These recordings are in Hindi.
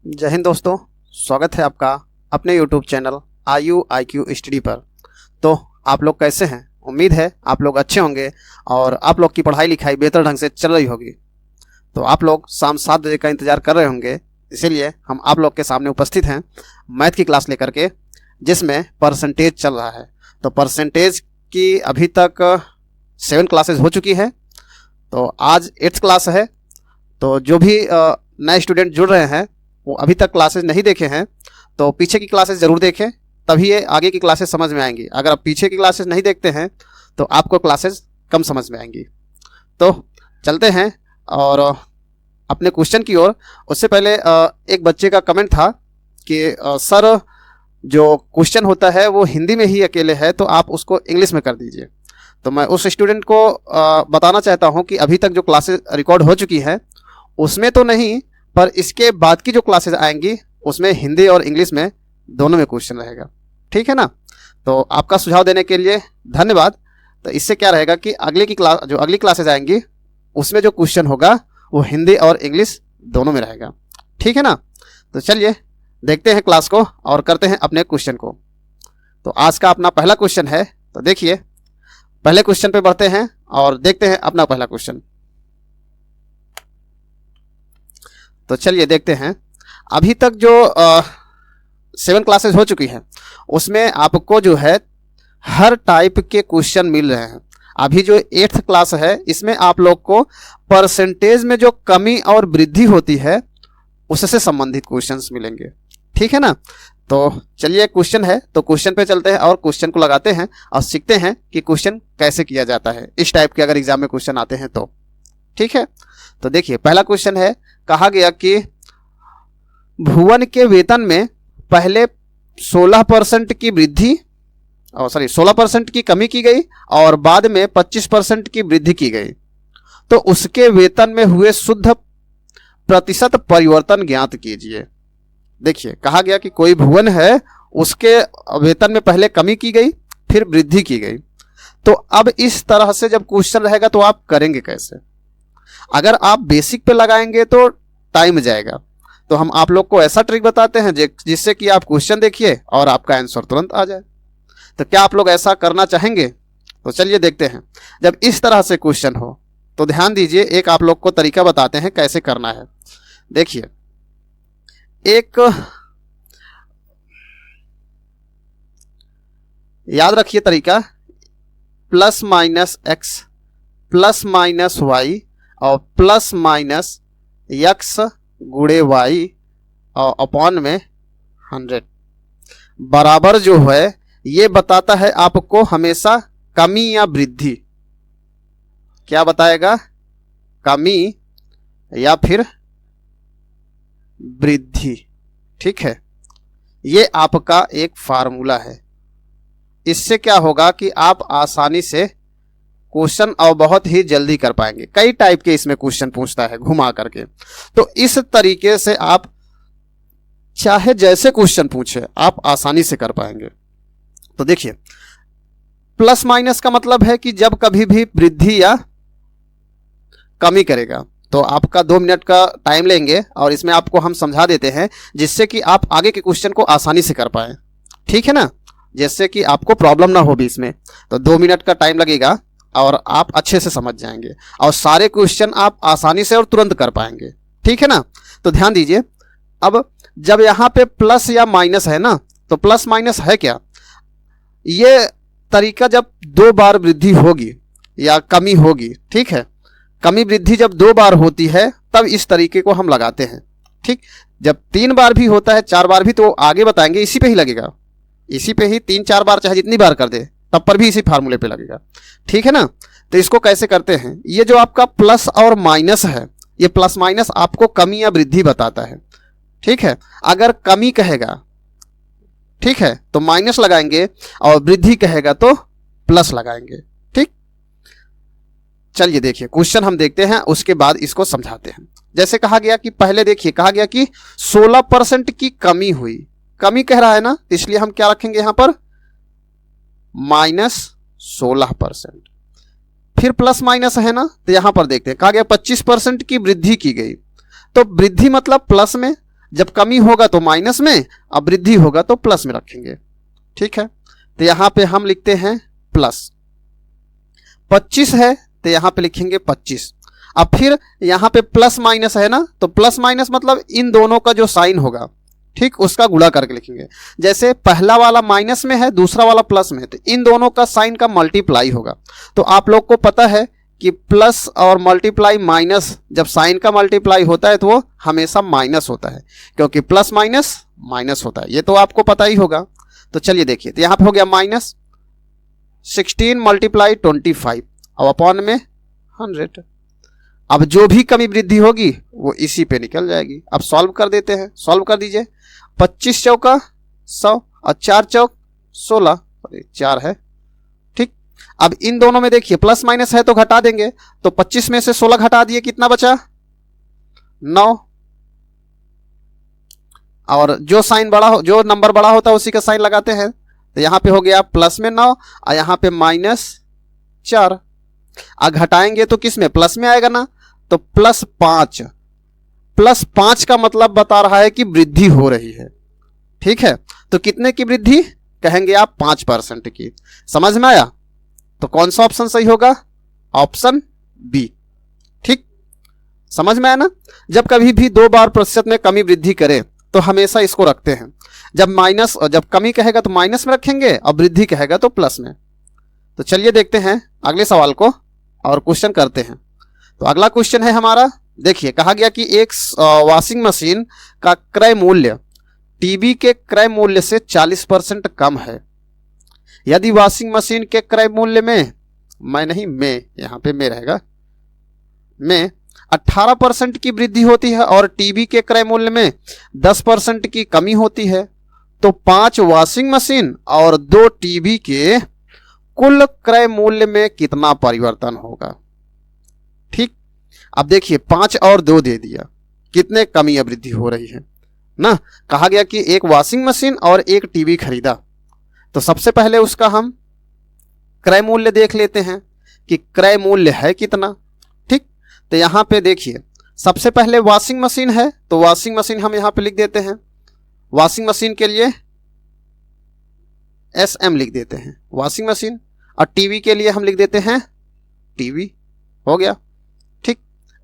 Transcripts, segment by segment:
जय हिंद दोस्तों, स्वागत है आपका अपने यूट्यूब चैनल IU स्टडी पर। तो आप लोग कैसे हैं? उम्मीद है आप लोग अच्छे होंगे और आप लोग की पढ़ाई लिखाई बेहतर ढंग से चल रही होगी। तो आप लोग शाम 7 बजे का इंतज़ार कर रहे होंगे, इसीलिए हम आप लोग के सामने उपस्थित हैं मैथ की क्लास लेकर के, जिसमें परसेंटेज चल रहा है। तो परसेंटेज की अभी तक 7 क्लासेज हो चुकी है, तो आज 8th क्लास है। तो जो भी नए स्टूडेंट जुड़ रहे हैं वो अभी तक क्लासेस नहीं देखे हैं तो पीछे की क्लासेस ज़रूर देखें, तभी ये आगे की क्लासेस समझ में आएंगी। अगर आप पीछे की क्लासेस नहीं देखते हैं तो आपको क्लासेस कम समझ में आएंगी। तो चलते हैं और अपने क्वेश्चन की ओर। उससे पहले एक बच्चे का कमेंट था कि सर जो क्वेश्चन होता है वो हिंदी में ही अकेले है, तो आप उसको इंग्लिश में कर दीजिए। तो मैं उस स्टूडेंट को बताना चाहता हूं कि अभी तक जो क्लासेस रिकॉर्ड हो चुकी हैं उसमें तो नहीं, पर इसके बाद की जो क्लासेस आएंगी उसमें हिंदी और इंग्लिश में दोनों में क्वेश्चन रहेगा। ठीक है ना? तो आपका सुझाव देने के लिए धन्यवाद। तो इससे क्या रहेगा कि अगली क्लासेस आएंगी उसमें जो क्वेश्चन होगा वो हिंदी और इंग्लिश दोनों में रहेगा। ठीक है ना? तो चलिए देखते हैं क्लास को और करते हैं अपने क्वेश्चन को। तो आज का अपना पहला क्वेश्चन है, तो देखिए पहले क्वेश्चन पे बढ़ते हैं और देखते हैं अपना पहला क्वेश्चन। तो चलिए देखते हैं। अभी तक जो 7 क्लासेस हो चुकी हैं उसमें आपको जो है हर टाइप के क्वेश्चन मिल रहे हैं। अभी जो 8th क्लास है इसमें आप लोग को परसेंटेज में जो कमी और वृद्धि होती है उससे संबंधित क्वेश्चंस मिलेंगे। ठीक है ना? तो चलिए क्वेश्चन है, तो क्वेश्चन पे चलते हैं और क्वेश्चन को लगाते हैं और सीखते हैं कि क्वेश्चन कैसे किया जाता है इस टाइप के अगर एग्जाम में क्वेश्चन आते हैं तो। ठीक है? तो देखिए पहला क्वेश्चन है, कहा गया कि भुवन के वेतन में पहले 16% की वृद्धि 16% की कमी की गई और बाद में 25% की वृद्धि की गई, तो उसके वेतन में हुए शुद्ध प्रतिशत परिवर्तन ज्ञात कीजिए। देखिए कहा गया कि कोई भुवन है, उसके वेतन में पहले कमी की गई फिर वृद्धि की गई। तो अब इस तरह से जब क्वेश्चन रहेगा तो आप करेंगे कैसे? अगर आप बेसिक पे लगाएंगे तो टाइम जाएगा, तो हम आप लोग को ऐसा ट्रिक बताते हैं जिससे कि आप क्वेश्चन देखिए और आपका आंसर तुरंत आ जाए। तो क्या आप लोग ऐसा करना चाहेंगे? तो चलिए देखते हैं। जब इस तरह से क्वेश्चन हो तो ध्यान दीजिए, एक आप लोग को तरीका बताते हैं कैसे करना है। देखिए एक याद रखिए तरीका, plus minus x plus minus Y और प्लस माइनस एक्स गुणे वाई और अपॉन में 100 बराबर जो है ये बताता है आपको हमेशा कमी या वृद्धि। क्या बताएगा? कमी या फिर वृद्धि। ठीक है? ये आपका एक फार्मूला है। इससे क्या होगा कि आप आसानी से क्वेश्चन और बहुत ही जल्दी कर पाएंगे। कई टाइप के इसमें क्वेश्चन पूछता है घुमा करके, तो इस तरीके से आप चाहे जैसे क्वेश्चन पूछे आप आसानी से कर पाएंगे। तो देखिए प्लस माइनस का मतलब है कि जब कभी भी वृद्धि या कमी करेगा, तो आपका 2 मिनट का टाइम लेंगे और इसमें आपको हम समझा देते हैं जिससे कि आप आगे के क्वेश्चन को आसानी से कर पाए। ठीक है ना? जैसे कि आपको प्रॉब्लम ना हो बीच में। तो 2 मिनट का टाइम लगेगा और आप अच्छे से समझ जाएंगे और सारे क्वेश्चन आप आसानी से और तुरंत कर पाएंगे। ठीक है ना? तो ध्यान दीजिए, अब जब यहाँ पे प्लस या माइनस है ना, तो प्लस माइनस है क्या? ये तरीका जब 2 बार वृद्धि होगी या कमी होगी, ठीक है, कमी वृद्धि जब 2 बार होती है तब इस तरीके को हम लगाते हैं। ठीक? जब 3 बार भी होता है, 4 बार भी, तो आगे बताएंगे इसी पे ही लगेगा, इसी पे ही 3-4 बार चाहे जितनी बार कर दे तब पर भी इसी फार्मूले पे लगेगा। ठीक है ना? तो इसको कैसे करते हैं? ये जो आपका प्लस और माइनस है, ये प्लस माइनस आपको कमी या वृद्धि बताता है। ठीक है? अगर कमी कहेगा, ठीक है, तो माइनस लगाएंगे और वृद्धि कहेगा तो प्लस लगाएंगे। ठीक? चलिए देखिए क्वेश्चन हम देखते हैं, उसके बाद इसको समझाते हैं। जैसे कहा गया कि पहले देखिए कहा गया कि 16% की कमी हुई, कमी कह रहा है ना, इसलिए हम क्या रखेंगे यहां पर -16%। फिर प्लस माइनस है ना, तो यहां पर देखते हैं कहा गया 25% की वृद्धि की गई। तो वृद्धि मतलब प्लस में जब कमी होगा तो माइनस में, अब वृद्धि होगा तो प्लस में रखेंगे। ठीक है, तो यहां पे हम लिखते हैं प्लस। 25 है तो यहां पे लिखेंगे 25। अब फिर यहां पे प्लस माइनस है ना, तो प्लस माइनस मतलब इन दोनों का जो साइन होगा, ठीक, उसका गुणा करके लिखेंगे। जैसे पहला वाला माइनस में है, दूसरा वाला प्लस में है, तो इन दोनों का साइन का मल्टीप्लाई होगा। तो आप लोग को पता है कि प्लस और मल्टीप्लाई माइनस, जब साइन का मल्टीप्लाई होता है तो वो हमेशा माइनस होता है, क्योंकि प्लस माइनस माइनस होता है, ये तो आपको पता ही होगा। तो चलिए देखिए, तो यहाँ पे हो गया माइनस 16 मल्टीप्लाई 25 अब अपॉन में 100। अब जो भी कमी वृद्धि होगी वो इसी पे निकल जाएगी। अब सॉल्व कर देते हैं, सॉल्व कर दीजिए। 25 चौका 100 और 4 चौक 16, 4 है। ठीक, अब इन दोनों में देखिए प्लस माइनस है तो घटा देंगे, तो 25 में से 16 घटा दिए, कितना बचा 9। और जो साइन बड़ा हो, जो नंबर बड़ा होता है उसी का साइन लगाते हैं। तो यहां पे हो गया प्लस में 9 और यहां पे -4। घटाएंगे तो किस में, प्लस में आएगा ना, तो +5। +5 का मतलब बता रहा है कि वृद्धि हो रही है। ठीक है, तो कितने की वृद्धि कहेंगे आप, 5% की। समझ में आया? तो कौन सा ऑप्शन सही होगा, ऑप्शन बी। ठीक, समझ में आया ना? जब कभी भी 2 बार प्रतिशत में कमी वृद्धि करे तो हमेशा इसको रखते हैं। जब माइनस, जब कमी कहेगा तो माइनस में रखेंगे और वृद्धि कहेगा तो प्लस में। तो चलिए देखते हैं अगले सवाल को और क्वेश्चन करते हैं। तो अगला क्वेश्चन है हमारा, देखिए कहा गया कि एक वॉशिंग मशीन का क्रय मूल्य टीवी के क्रय मूल्य से 40% कम है। यदि वॉशिंग मशीन के क्रय मूल्य में, में यहाँ पे में रहेगा, में 18% की वृद्धि होती है और टीवी के क्रय मूल्य में 10% की कमी होती है, तो 5 वॉशिंग मशीन और 2 टीवी के कुल क्रय मूल्य में कितना परिवर्तन होगा। ठीक, अब देखिए 5 और 2 दे दिया, कितने कमी या वृद्धि हो रही है ना। कहा गया कि एक वॉशिंग मशीन और एक टीवी खरीदा, तो सबसे पहले उसका हम क्रय मूल्य देख लेते हैं कि क्रय मूल्य है कितना। ठीक, तो यहां पे देखिए सबसे पहले वॉशिंग मशीन है, तो वॉशिंग मशीन हम यहां पे लिख देते हैं, वॉशिंग मशीन के लिए SM लिख देते हैं वॉशिंग मशीन, और टीवी के लिए हम लिख देते हैं टीवी। हो गया। ठीक,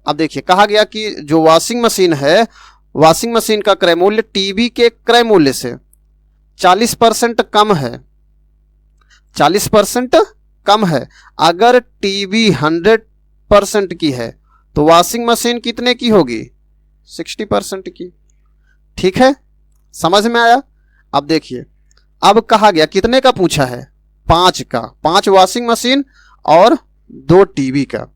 अब देखिए कहा गया कि जो वॉशिंग मशीन है, वॉशिंग मशीन का क्रय मूल्य टीवी के क्रय मूल्य से 40% कम है। 40% कम है। अगर टीवी 100% की है तो वॉशिंग मशीन कितने की होगी, 60% की। ठीक है, समझ में आया? अब देखिए, अब कहा गया कितने का पूछा है, 5 का, 5 वॉशिंग मशीन और 2 टीवी का।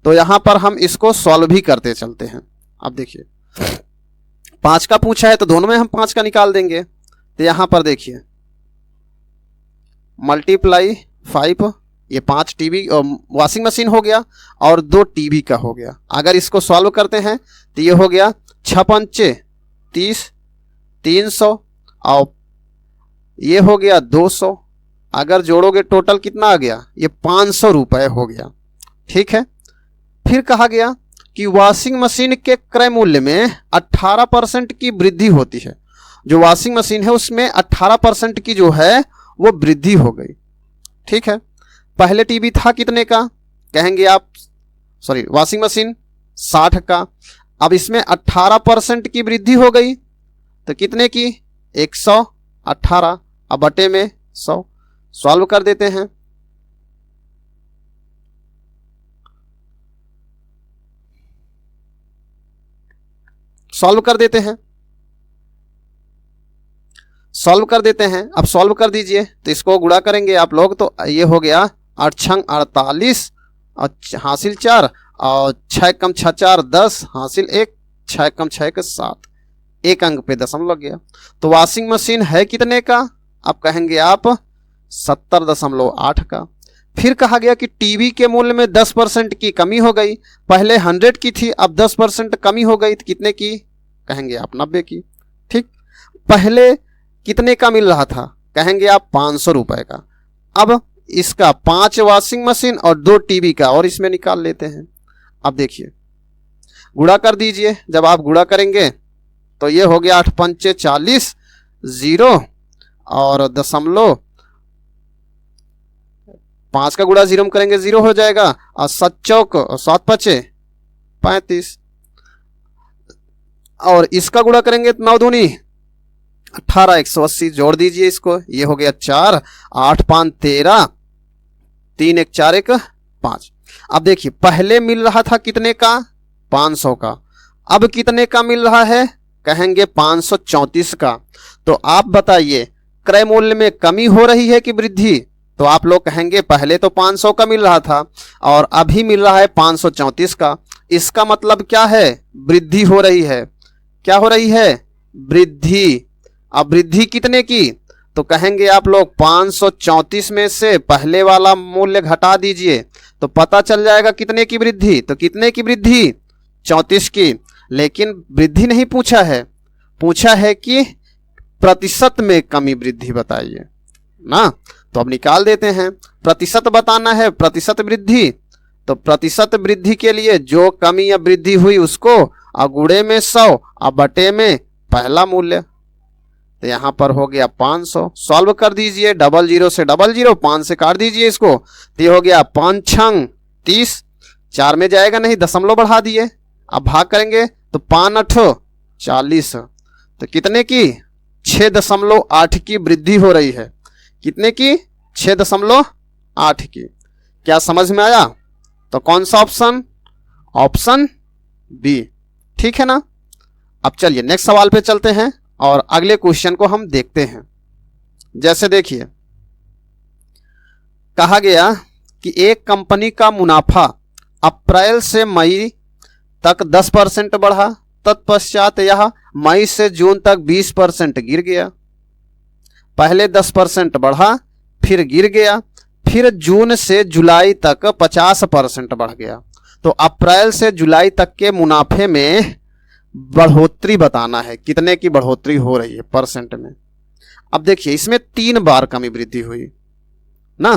तो यहां पर हम इसको सॉल्व भी करते चलते हैं। अब देखिए 5 का पूछा है तो दोनों में हम 5 का निकाल देंगे। तो यहां पर देखिए मल्टीप्लाई 5, ये 5 टीवी वॉशिंग मशीन हो गया और 2 टीवी का हो गया। अगर इसको सॉल्व करते हैं तो ये हो गया 6 पंचे 30, 300 और ये हो गया 200। अगर जोड़ोगे टोटल कितना आ गया, ये 500 रुपए हो गया। ठीक है, फिर कहा गया कि वॉशिंग मशीन के क्रय मूल्य में 18% की वृद्धि होती है। जो वॉशिंग मशीन है उसमें 18% की जो है वो वृद्धि हो गई। ठीक है, पहले टीवी था कितने का, कहेंगे आप, सॉरी वॉशिंग मशीन 60 का, अब इसमें 18% की वृद्धि हो गई तो कितने की, 118, अब बटे में 100। सॉल्व कर देते हैं। सॉल्व कर देते हैं, सॉल्व कर देते हैं। अब सॉल्व कर दीजिए, तो इसको गुणा करेंगे आप लोग, तो ये हो गया 8 छंग 48 और हासिल 4 और 6 कम 6 4 10 हासिल 1, 6 कम 6 के 7, 1 अंक पे दशमलव गया। तो वॉशिंग मशीन है कितने का, अब कहेंगे आप 70.8 का। फिर कहा गया कि टीवी के मूल्य में 10% की कमी हो गई, पहले 100 की थी अब 10% कमी हो गई, तो कितने की, कहेंगे आप 90 की। ठीक, पहले कितने का मिल रहा था, कहेंगे आप 500 रुपए का। अब इसका 5 वॉशिंग मशीन और 2 टीवी का और इसमें निकाल लेते हैं। अब देखिए गुणा कर दीजिए, जब आप गुणा करेंगे तो ये हो गया 8 पंचे 40, 0 और दशमलव 5 का गुणा 0 में करेंगे 0 हो जाएगा, और 7 चौक 7 पचे 35, और इसका गुणा करेंगे 9 दूनी 18, 180 जोड़ दीजिए इसको, ये हो गया 4, 8 5 13, 3 1 4 1 5। अब देखिए पहले मिल रहा था कितने का, 500 का, अब कितने का मिल रहा है, कहेंगे 534 का। तो आप बताइए क्रय मूल्य में कमी हो रही है कि वृद्धि, तो आप लोग कहेंगे पहले तो 500 का मिल रहा था और अभी मिल रहा है 534 का, इसका मतलब क्या है, वृद्धि हो रही है। क्या हो रही है, वृद्धि। अब वृद्धि कितने की, तो कहेंगे आप लोग 534 में से पहले वाला मूल्य घटा दीजिए तो पता चल जाएगा कितने की वृद्धि। तो कितने की वृद्धि, 34 की। लेकिन वृद्धि नहीं पूछा है, पूछा है कि प्रतिशत में कमी वृद्धि बताइए ना। तो अब निकाल देते हैं, प्रतिशत बताना है, प्रतिशत वृद्धि। तो प्रतिशत वृद्धि के लिए जो कमी या वृद्धि हुई उसको गुणे में 100 और बटे में पहला मूल्य, तो यहां पर हो गया 500। सॉल्व कर दीजिए, 00 से 00, 5 से काट दीजिए इसको, तो ये हो गया 5 छंग 30, 4 में जाएगा नहीं, दशमलव बढ़ा दिए। अब भाग करेंगे तो 5 8 40, तो कितने की, 6.8 की वृद्धि हो रही है। कितने की, 6.8 की। क्या समझ में आया, तो कौन सा ऑप्शन, ऑप्शन बी, ठीक है ना। अब चलिए नेक्स्ट सवाल पे चलते हैं और अगले क्वेश्चन को हम देखते हैं। जैसे देखिए कहा गया कि एक कंपनी का मुनाफा अप्रैल से मई तक 10% बढ़ा, तत्पश्चात यह मई से जून तक 20% गिर गया। पहले 10% बढ़ा, फिर गिर गया, फिर जून से जुलाई तक 50% बढ़ गया। तो अप्रैल से जुलाई तक के मुनाफे में बढ़ोतरी बताना है, कितने की बढ़ोतरी हो रही है परसेंट में। अब देखिए इसमें 3 बार कमी वृद्धि हुई ना,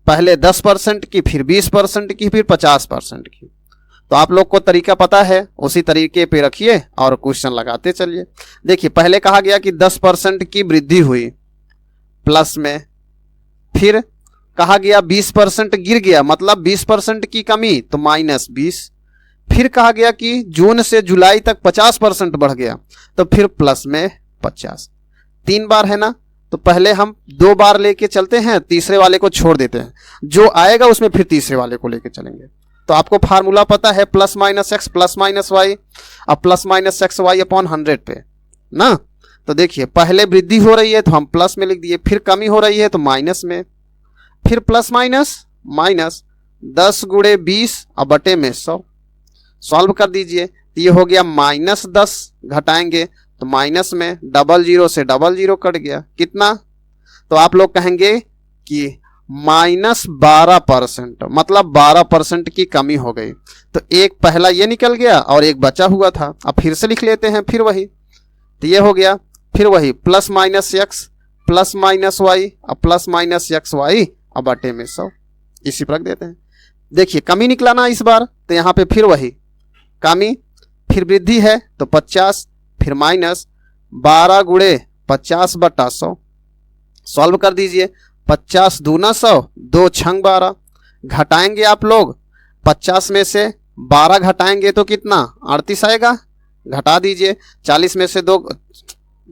पहले 10% की, फिर 20% की, फिर 50% की। तो आप लोग को तरीका पता है, उसी तरीके पे रखिए और क्वेश्चन लगाते चलिए। देखिए पहले कहा गया कि 10% की वृद्धि हुई प्लस में, फिर कहा गया 20% गिर गया, मतलब 20% की कमी, तो -20। फिर कहा गया कि जून से जुलाई तक 50% बढ़ गया, तो फिर प्लस में 50। 3 बार है ना, तो पहले हम 2 बार लेके चलते हैं, तीसरे वाले को छोड़ देते हैं, जो आएगा उसमें फिर तीसरे वाले को लेके चलेंगे। तो आपको फार्मूला पता है, plus minus x plus minus y, अब plus minus x y upon 100 पे ना। तो देखिए पहले वृद्धि हो रही है तो हम प्लस में लिख दिए, फिर कमी हो रही है तो माइनस में, फिर प्लस माइनस माइनस, 10 गुणे 20 और बटे में 100। सॉल्व कर दीजिए, तो ये हो गया -10, घटाएंगे तो माइनस में, 00 से 00 कट गया, कितना, तो आप लोग कहेंगे कि -12%, मतलब 12% की कमी हो गई। तो एक पहला ये निकल गया और एक बचा हुआ था। अब फिर से लिख लेते हैं, फिर वही, तो ये हो गया, फिर वही plus minus x plus minus Y और प्लस माइनस एक्स वाई और बटे में 100, इसी पर रख देते हैं। देखिए कमी निकला ना इस बार, तो यहाँ पे फिर वही कमी, फिर वृद्धि है तो 50, फिर माइनस 12 गुणे 50 बटा 100। सॉल्व कर दीजिए, 50 दूना 100, 2 छंग 12, घटाएंगे आप लोग, 50 में से 12 घटाएंगे तो कितना, 38 आएगा, घटा दीजिए, 40 में से 2,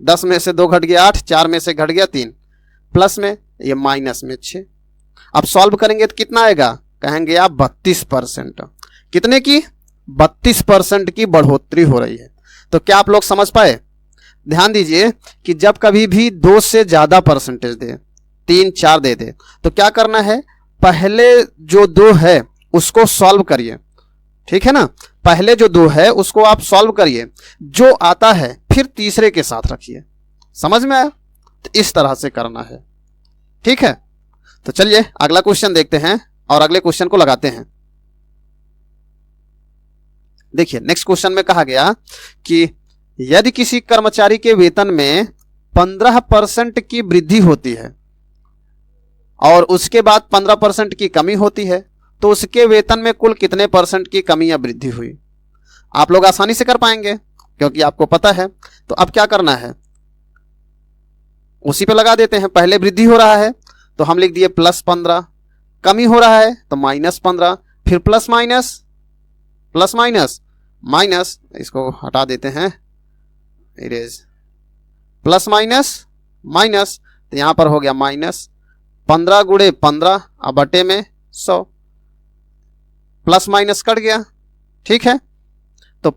10 में से 2 घट गया 8, 4 में से घट गया 3, प्लस में, ये माइनस में 6। अब सॉल्व करेंगे तो कितना आएगा, कहेंगे आप 32%। कितने की, 32% की बढ़ोतरी हो रही है। तो क्या आप लोग समझ पाए, ध्यान दीजिए कि जब कभी भी 2 से ज़्यादा परसेंटेज दे, 3 4 दे दे, तो क्या करना है, पहले जो 2 है उसको सॉल्व करिए, ठीक है ना। पहले जो 2 है उसको आप सॉल्व करिए, जो आता है फिर तीसरे के साथ रखिए। समझ में आया, तो इस तरह से करना है, ठीक है। तो चलिए अगला क्वेश्चन देखते हैं और अगले क्वेश्चन को लगाते हैं। देखिए नेक्स्ट क्वेश्चन में कहा गया कि यदि किसी कर्मचारी के वेतन में 15% की वृद्धि होती है और उसके बाद 15% की कमी होती है, तो उसके वेतन में कुल कितने % की कमी या वृद्धि हुई। आप लोग आसानी से कर पाएंगे, क्योंकि आपको पता है। तो अब क्या करना है, उसी पे लगा देते हैं। पहले वृद्धि हो रहा है तो हम लिख दिए +15, कमी हो रहा है तो -15, फिर प्लस माइनस माइनस, इसको हटा देते हैं, इरेज, प्लस माइनस माइनस, तो यहां पर हो गया -15 गुणे 15 अब बटे में 100, प्लस माइनस कट गया। ठीक है, तो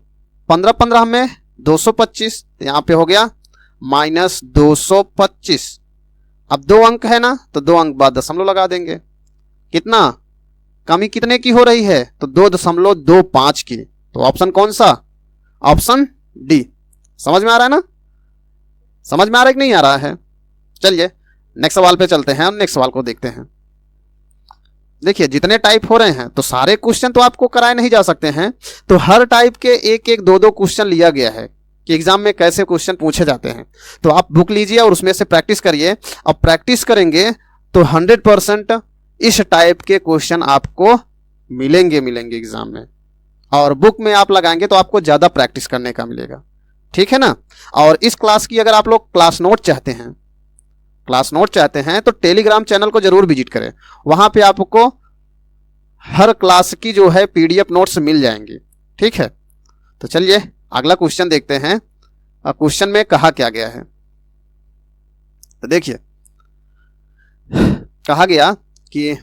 15 में 225, तो यहां पे हो गया -225। अब 2 अंक है ना, तो 2 अंक बाद दशमलव लगा देंगे। कितना, कमी कितने की हो रही है, तो 2.25 की। तो ऑप्शन कौन सा, ऑप्शन डी। समझ में आ रहा है ना, समझ में आ रहा है कि नहीं आ रहा है। चलिए नेक्स्ट सवाल पे चलते हैं और नेक्स्ट सवाल को देखते हैं। देखिए जितने टाइप हो रहे हैं तो सारे क्वेश्चन तो आपको कराए नहीं जा सकते हैं, तो हर टाइप के एक एक दो क्वेश्चन लिया गया है कि एग्जाम में कैसे क्वेश्चन पूछे जाते हैं। तो आप बुक लीजिए और उसमें से प्रैक्टिस करिए, और प्रैक्टिस करेंगे तो 100% इस टाइप के क्वेश्चन आपको मिलेंगे एग्जाम में, और बुक में आप लगाएंगे तो आपको ज़्यादा प्रैक्टिस करने का मिलेगा। ठीक है ना। और इस क्लास की अगर आप लोग क्लास नोट चाहते हैं तो टेलीग्राम चैनल को जरूर विजिट करें, वहां पे आपको हर क्लास की जो है PDF नोट्स मिल जाएंगी। ठीक है, तो चलिए अगला क्वेश्चन देखते हैं। क्वेश्चन में कहा क्या गया है, तो देखिए कहा गया कि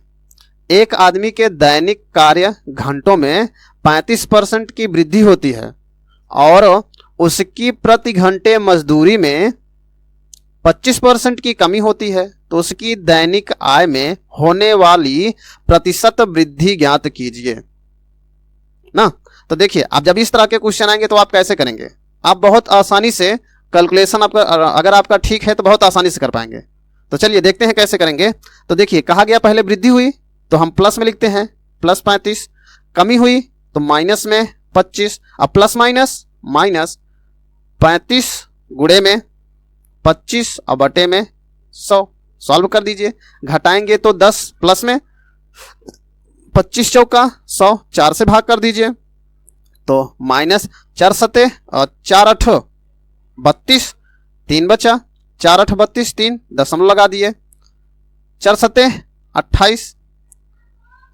एक आदमी के दैनिक कार्य घंटों में 35% की वृद्धि होती है और उसकी प्रति घंटे मजदूरी में 25% की कमी होती है, तो उसकी दैनिक आय में होने वाली प्रतिशत वृद्धि ज्ञात कीजिए ना। तो देखिए अब जब इस तरह के क्वेश्चन आएंगे तो आप कैसे करेंगे, आप बहुत आसानी से कैलकुलेशन आपका, अगर आपका ठीक है तो बहुत आसानी से कर पाएंगे। तो चलिए देखते हैं कैसे करेंगे। तो देखिए कहा गया पहले वृद्धि हुई तो हम प्लस में लिखते हैं +35, कमी हुई तो माइनस में 25, अब प्लस माइनस 35 गुणे में 25 और बटे में 100, सॉल्व कर दीजिए। घटाएंगे तो 10, प्लस में 25 चौका 100, 4 से भाग कर दीजिए तो -4 सते और 4 8 32, 3 बचा, 4 8 32, 3 दशमलव लगा दिए, 4 सते 28,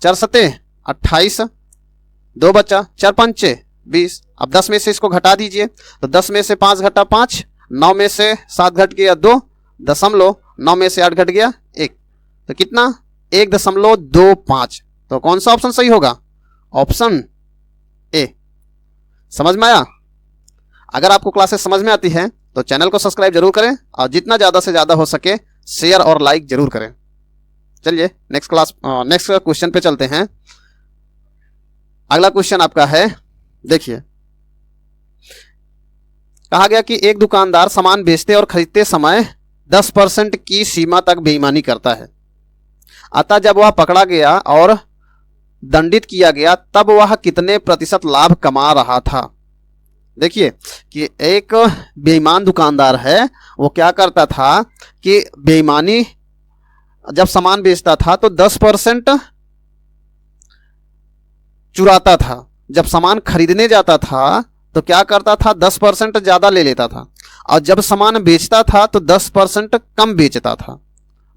4 सते 28, 2 बचा, 4 पंचे 20। अब 10 में से इसको घटा दीजिए तो 10 में से 5 घटा 5, 9 में से 7 घट गया 2, दशमलव 9 में से 8 घट गया 1, तो कितना 1.25। तो कौन सा ऑप्शन सही होगा, ऑप्शन ए। समझ में आया। अगर आपको क्लासेस समझ में आती हैं तो चैनल को सब्सक्राइब जरूर करें और जितना ज़्यादा से ज़्यादा हो सके शेयर और लाइक जरूर करें। चलिए नेक्स्ट क्वेश्चन पे चलते हैं। अगला क्वेश्चन आपका है, देखिए कहा गया कि एक दुकानदार सामान बेचते और खरीदते समय 10% की सीमा तक बेईमानी करता है, अतः जब वह पकड़ा गया और दंडित किया गया तब वह कितने प्रतिशत लाभ कमा रहा था। देखिए कि एक बेईमान दुकानदार है, वो क्या करता था कि बेईमानी जब सामान बेचता था तो 10% चुराता था, जब सामान खरीदने जाता था तो क्या करता था 10% ज़्यादा ले लेता था, और जब सामान बेचता था तो 10% कम बेचता था।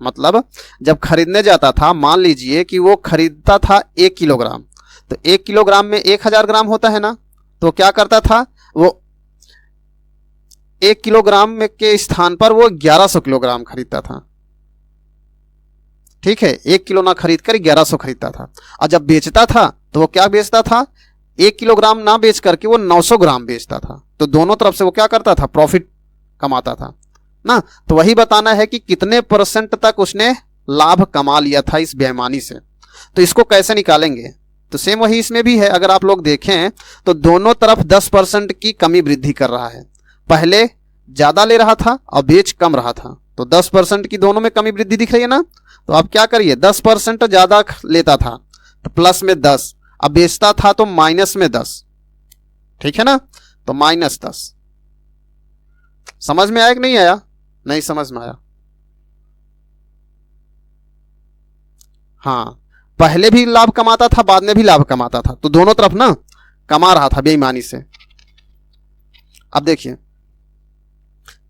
मतलब जब खरीदने जाता था, मान लीजिए कि वो खरीदता था 1 किलोग्राम, तो 1 किलोग्राम में 1000 ग्राम होता है ना, तो क्या करता था वो 1 किलोग्राम में के स्थान पर वो 1100 किलोग्राम खरीदता था। ठीक है, 1 किलो ना खरीद कर 1100 खरीदता था। और जब बेचता था तो वो क्या बेचता था, 1 किलोग्राम ना बेच करके वो 900 ग्राम बेचता था। तो दोनों तरफ से वो क्या करता था, प्रॉफिट कमाता था ना। तो वही बताना है कि कितने % तक उसने लाभ कमा लिया था इस बेईमानी से। तो इसको कैसे निकालेंगे, तो सेम वही इसमें भी है। अगर आप लोग देखें तो दोनों तरफ 10% की कमी वृद्धि कर रहा है, पहले ज़्यादा ले रहा था और बेच कम रहा था, तो 10% की दोनों में कमी वृद्धि दिख रही है ना। तो आप क्या करिए, 10% ज़्यादा लेता था तो प्लस में 10, अब बेचता था तो माइनस में 10, ठीक है ना, तो -10। समझ में आया कि नहीं आया, नहीं समझ में आया। हाँ, पहले भी लाभ कमाता था, बाद में भी लाभ कमाता था, तो दोनों तरफ ना कमा रहा था बेईमानी से। अब देखिए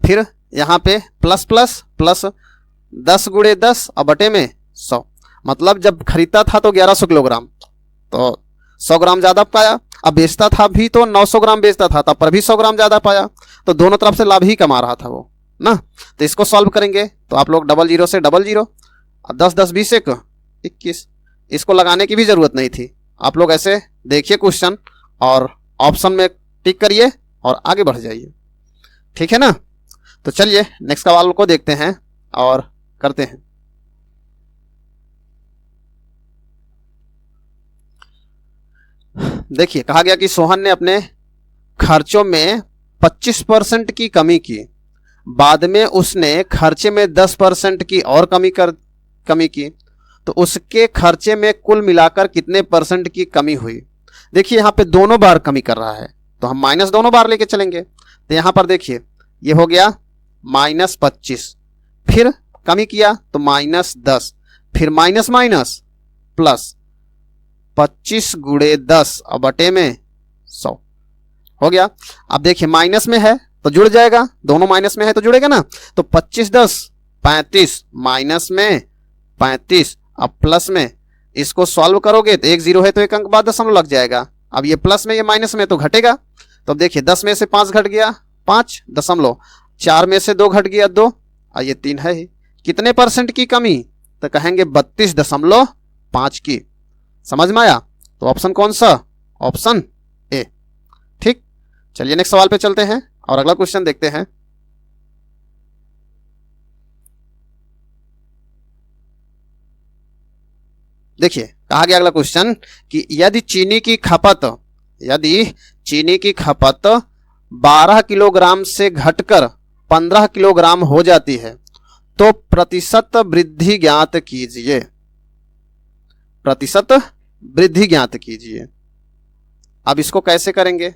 फिर यहाँ पे प्लस प्लस प्लस 10 गुणे 10 और बटे में 100, मतलब जब खरीदता था तो 1100 किलोग्राम, तो 100 ग्राम ज़्यादा पाया। अब बेचता था भी तो 900 ग्राम बेचता था, तब पर भी 100 ग्राम ज़्यादा पाया, तो दोनों तरफ से लाभ ही कमा रहा था वो ना। तो इसको सॉल्व करेंगे तो आप लोग 00 से 00, 10 10 20 1 21, इसको लगाने की भी ज़रूरत नहीं थी। आप लोग ऐसे देखिए क्वेश्चन और ऑप्शन में टिक करिए और आगे बढ़ जाइए, ठीक है ना। तो चलिए नेक्स्ट सवाल को देखते हैं और करते हैं। देखिए कहा गया कि सोहन ने अपने खर्चों में 25% की कमी की, बाद में उसने खर्चे में 10% की और कमी की, तो उसके खर्चे में कुल मिलाकर कितने परसेंट की कमी हुई। देखिए यहाँ पे दोनों बार कमी कर रहा है, तो हम माइनस दोनों बार लेके चलेंगे। तो यहाँ पर देखिए ये हो गया -25, फिर कमी किया तो -10, फिर माइनस माइनस प्लस 25 गुणे 10 और बटे में 100 हो गया। अब देखिए माइनस में है तो जुड़ जाएगा, दोनों माइनस में है तो जुड़ेगा ना। तो 25 10 35, माइनस में 35, अब प्लस में, इसको सॉल्व करोगे तो 1 0 है तो 1 अंक बाद दशमलव लग जाएगा। अब ये प्लस में ये माइनस में तो घटेगा, तो अब देखिए 10 में से 5 घट गया 5 दशमलव, 4 में से 2 घट गया 2 और ये 3 है ही। कितने परसेंट की कमी, तो कहेंगे 32.5 की। समझ में आया। तो ऑप्शन कौन सा, ऑप्शन ए। ठीक, चलिए नेक्स्ट सवाल पे चलते हैं और अगला क्वेश्चन देखते हैं। देखिए कहा गया अगला क्वेश्चन कि यदि चीनी की खपत 12 किलोग्राम से घटकर 15 किलोग्राम हो जाती है तो प्रतिशत वृद्धि ज्ञात कीजिए। प्रतिशत वृद्धि ज्ञात कीजिए। अब इसको कैसे करेंगे,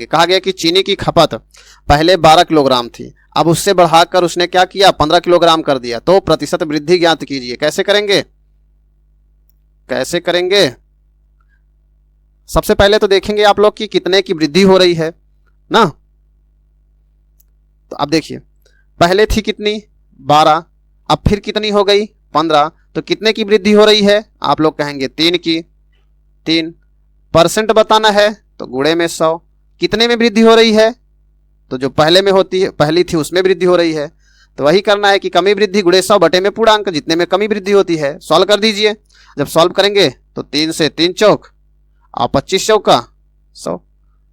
कहा गया कि चीनी की खपत पहले 12 किलोग्राम थी, अब उससे बढ़ाकर उसने क्या किया 15 किलोग्राम कर दिया, तो प्रतिशत वृद्धि ज्ञात कीजिए। कैसे करेंगे, सबसे पहले तो देखेंगे आप लोग कि कितने की वृद्धि हो रही है ना। तो अब देखिए पहले थी कितनी 12, अब फिर कितनी हो गई 15, तो कितने की वृद्धि हो रही है, आप लोग कहेंगे 3 की। 3% बताना है तो गुणे में 100, कितने में वृद्धि हो रही है, तो जो पहली थी उसमें वृद्धि हो रही है, तो वही करना है कि कमी वृद्धि गुणे 100 बटे में पूर्णांक, जितने में कमी वृद्धि होती है। सॉल्व कर दीजिए। जब सॉल्व करेंगे तो 3 से 3 चौक और 25 चौका 100।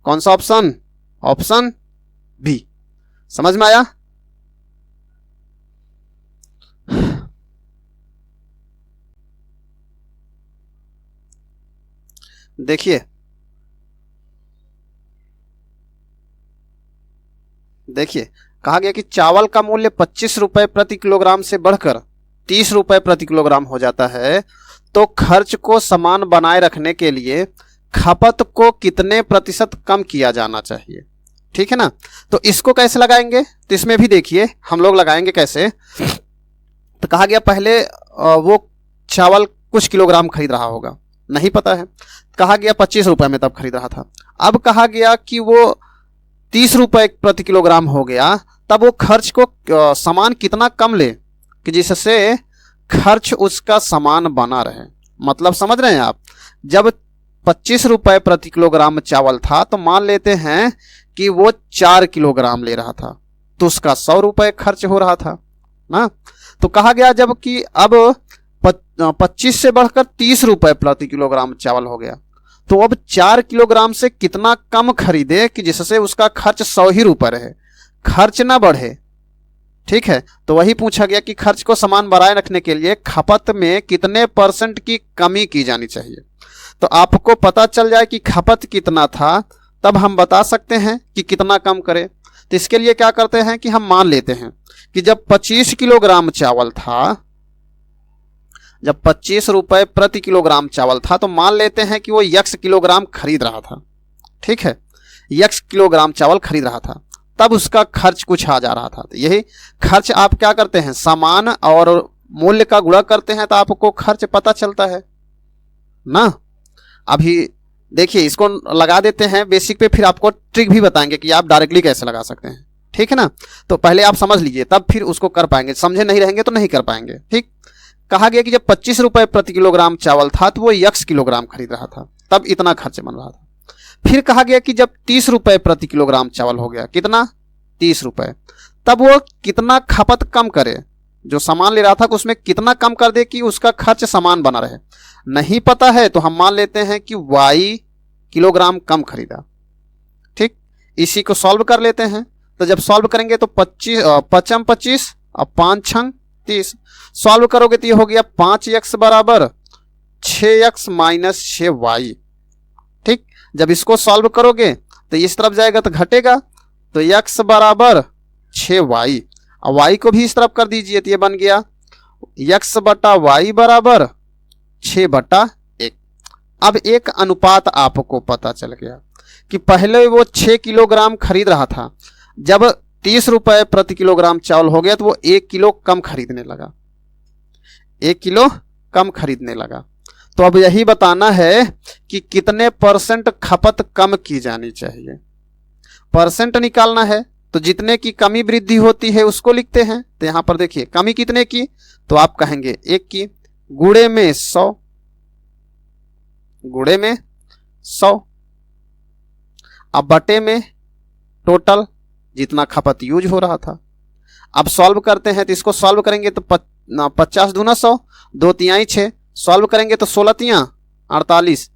कौन सा ऑप्शन, ऑप्शन बी। समझ में आया। देखिए कहा गया कि चावल का मूल्य 25 रुपए प्रति किलोग्राम से बढ़कर 30 रुपए प्रति किलोग्राम हो जाता है, तो खर्च को समान बनाए रखने के लिए खपत को कितने प्रतिशत कम किया जाना चाहिए। ठीक है ना। तो इसको कैसे लगाएंगे, तो इसमें भी देखिए हम लोग लगाएंगे कैसे। तो कहा गया पहले वो चावल कुछ किलोग्राम खरीद रहा होगा, नहीं पता है, कहा गया 25 रुपए में तब खरीद रहा था। अब कहा गया कि वो 30 रुपए प्रति किलोग्राम हो गया, तब वो खर्च को समान कितना कम ले कि जिससे खर्च उसका समान बना रहे। मतलब समझ रहे हैं आप, जब 25 रुपए प्रति किलोग्राम चावल था तो मान लेते हैं कि वो 4 किलोग्राम ले रहा था, तो उसका 100 रुपए खर्च हो रहा था ना। तो कहा गया जब कि अब 25 से बढ़कर 30 रुपए प्रति किलोग्राम चावल हो गया, तो अब 4 किलोग्राम से कितना कम खरीदे कि जिससे उसका खर्च 100 ही रुपए रहे, खर्च ना बढ़े। ठीक है, तो वही पूछा गया कि खर्च को समान बनाए रखने के लिए खपत में कितने % की कमी की जानी चाहिए। तो आपको पता चल जाए कि खपत कितना था, तब हम बता सकते हैं कि कितना कम करें। तो इसके लिए क्या करते हैं कि हम मान लेते हैं कि जब 25 किलोग्राम चावल था, जब 25 रुपए प्रति किलोग्राम चावल था, तो मान लेते हैं कि वो x किलोग्राम खरीद रहा था। ठीक है, x किलोग्राम चावल खरीद रहा था, तब उसका खर्च कुछ आ जा रहा था। तो यही खर्च आप क्या करते हैं, सामान और मूल्य का गुणा करते हैं तो आपको खर्च पता चलता है ना। अभी देखिए इसको लगा देते हैं बेसिक पे, फिर आपको ट्रिक भी बताएंगे कि आप डायरेक्टली कैसे लगा सकते हैं। ठीक है ना, तो पहले आप समझ लीजिए तब फिर उसको कर पाएंगे, समझे नहीं रहेंगे तो नहीं कर पाएंगे। ठीक, कहा गया कि जब 25 रुपए प्रति किलोग्राम चावल था तो वो x किलोग्राम खरीद रहा था, तब इतना खर्च बन रहा था। फिर कहा गया कि जब 30 रुपए प्रति किलोग्राम चावल हो गया, कितना 30 रुपए, तब वो कितना खपत कम करे, जो सामान ले रहा था उसमें कितना कम कर दे कि उसका खर्च समान बना रहे। नहीं पता है तो हम मान लेते हैं कि y किलोग्राम कम खरीदा। ठीक, इसी को सॉल्व कर लेते हैं। तो जब सॉल्व करेंगे तो 25 पचम 25 और 5 छंग 30, सॉल्व करोगे तो ये हो गया 5x बराबर 6x माइनस 6y। ठीक, जब इसको सॉल्व करोगे तो इस तरफ जाएगा तो घटेगा, तो x बराबर 6y, और y को भी इस तरफ कर दीजिए तो ये बन गया x बटा y बराबर 6/1। अब एक अनुपात आपको पता चल गया कि पहले वो 6 किलोग्राम खरीद रहा था, जब 30 रुपए प्रति किलोग्राम चावल हो गया तो वो 1 किलो कम खरीदने लगा, 1 किलो कम खरीदने लगा। तो अब यही बताना है कि कितने परसेंट खपत कम की जानी चाहिए, परसेंट निकालना है। तो जितने की कमी वृद्धि होती है उसको लिखते हैं। तो यहां पर देखिए कमी कितने की, तो आप कहेंगे 1 की, गुणे में 100, गुणे में 100, अब बटे में टोटल जितना खपत यूज हो रहा था। अब सॉल्व करते हैं तो इसको सॉल्व करेंगे तो 50 दूना 100, 2 तिहाई 6, सॉल्व करेंगे तो 16 तिहां 48,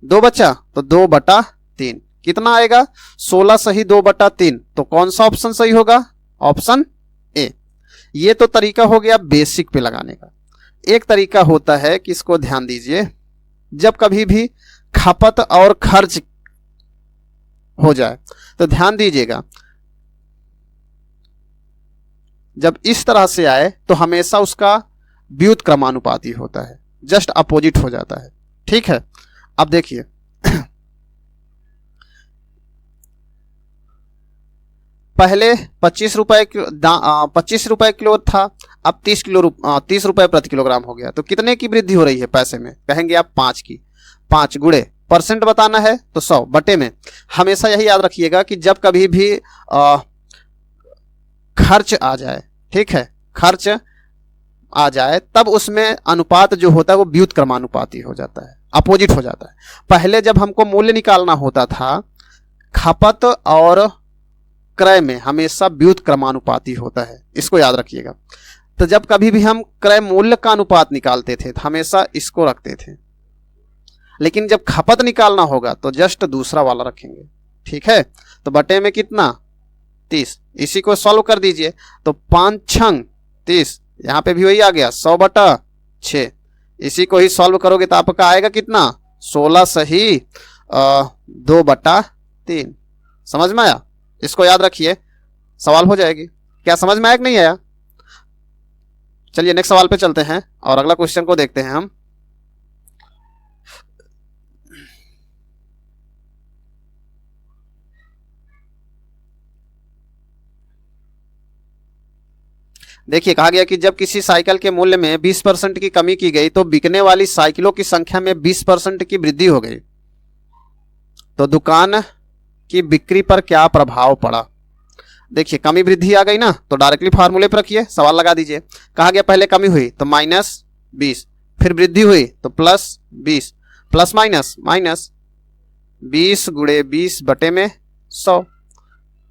2 बचा तो 2/3, कितना आएगा 16 सही 2/3। तो कौन सा ऑप्शन सही होगा, ऑप्शन ए। ये तो तरीका हो गया बेसिक पे लगाने का। एक तरीका होता है कि इसको ध्यान दीजिए, जब कभी भी खपत और खर्च हो जाए तो ध्यान दीजिएगा, जब इस तरह से आए तो हमेशा उसका व्युत्क्रमानुपाती होता है, जस्ट अपोजिट हो जाता है। ठीक है, अब देखिए पहले 25 रुपए किलो था, अब 30 रुपए प्रति किलोग्राम हो गया। तो कितने की वृद्धि हो रही है पैसे में, कहेंगे आप 5 की। 5 गुणे परसेंट बताना है तो 100 बटे में। हमेशा यही याद रखिएगा कि जब कभी भी खर्च आ जाए, ठीक है, खर्च आ जाए तब उसमें अनुपात जो होता है वो व्युत्क्रमानुपाती हो जाता है, अपोजिट हो जाता है। पहले जब हमको मूल्य निकालना होता था, खपत और क्रय में हमेशा व्युत्क्रमानुपाती होता है, इसको याद रखिएगा। तो जब कभी भी हम क्रय मूल्य का अनुपात निकालते थे तो हमेशा इसको रखते थे, लेकिन जब खपत निकालना होगा तो जस्ट दूसरा वाला रखेंगे। ठीक है, तो बटे में कितना 30, इसी को सॉल्व कर दीजिए तो 5 छंग 30, यहाँ पे भी वही आ गया 100/6, इसी को ही सॉल्व करोगे तो आपका आएगा कितना 16 सही 2/3। समझ में आया, इसको याद रखिए, सवाल हो जाएगी। क्या समझ में आया कि नहीं आया? चलिए नेक्स्ट सवाल पे चलते हैं और अगला क्वेश्चन को देखते हैं हम। देखिए कहा गया कि जब किसी साइकिल के मूल्य में 20% की कमी की गई तो बिकने वाली साइकिलों की संख्या में 20% की वृद्धि हो गई, तो दुकान की बिक्री पर क्या प्रभाव पड़ा। देखिए कमी वृद्धि आ गई ना, तो डायरेक्टली फार्मूले पर रखिए, सवाल लगा दीजिए। कहा गया पहले कमी हुई तो -20, फिर वृद्धि हुई तो +20, प्लस माइनस 20 गुणे 20 बटे में 100,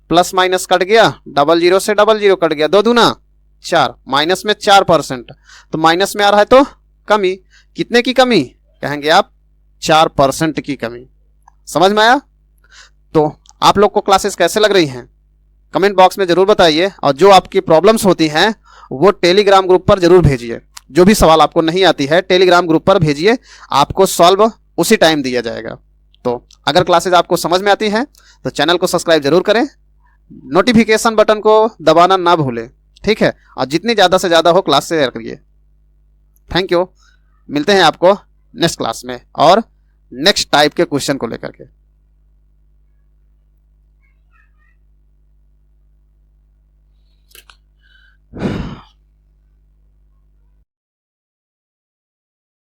प्लस माइनस कट गया, 00 से 00 कट गया, 2 दूना 4, माइनस में 4%, तो माइनस में आ रहा है तो कमी। कितने की कमी, कहेंगे आप 4% की कमी। समझ में आया? तो आप लोग को क्लासेस कैसे लग रही हैं कमेंट बॉक्स में जरूर बताइए, और जो आपकी प्रॉब्लम्स होती हैं वो टेलीग्राम ग्रुप पर जरूर भेजिए। जो भी सवाल आपको नहीं आती है टेलीग्राम ग्रुप पर भेजिए, आपको सॉल्व उसी टाइम दिया जाएगा। तो अगर क्लासेस आपको समझ में आती हैं तो चैनल को सब्सक्राइब जरूर करें, नोटिफिकेशन बटन को दबाना ना भूलें, ठीक है, और जितनी ज़्यादा से ज़्यादा हो क्लास शेयर करिए। थैंक यू, मिलते हैं आपको नेक्स्ट क्लास में और नेक्स्ट टाइप के क्वेश्चन को लेकर के।